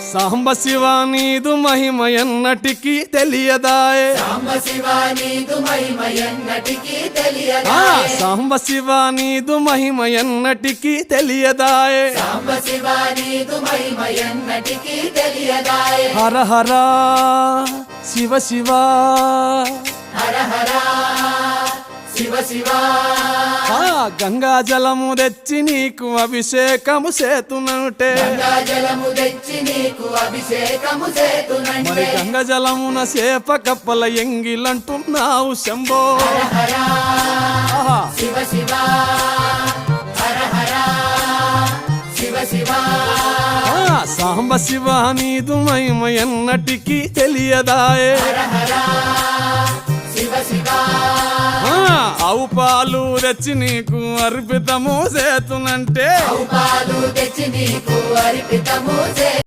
సాంబ శివ నీదు మహిమ ఎన్నటికీ తెలియదాయే సాంబ శివ నీదు మహిమ ఎన్నటికీ తెలియదాయే సాంబ శివ నీదు మహిమ ఎన్నటికీ తెలియదాయే సాంబ శివ నీదు మహిమ ఎన్నటికీ తెలియదాయే హర హర శివ శివ హర హర శివ శివ గంగా జలము తెచ్చి నీకు అభిషేకము చేతునంటే గంగా జలము తెచ్చి నీకు అభిషేకము మరి చేతునంటే గంగ జలమున సేప కప్పల ఎంగిలంటున్నావు శంభో హర హర ఆహా. శివ శివ హర హర శివ శివ సాంబ శివ నీదు మహిమ ఎన్నటికీ తెలియదాయే హర హర శివ శివ ఆవు పాలు తెచ్చి నీకు అర్పితము చేతునంటే పాలు తెచ్చి నీకు అర్పితము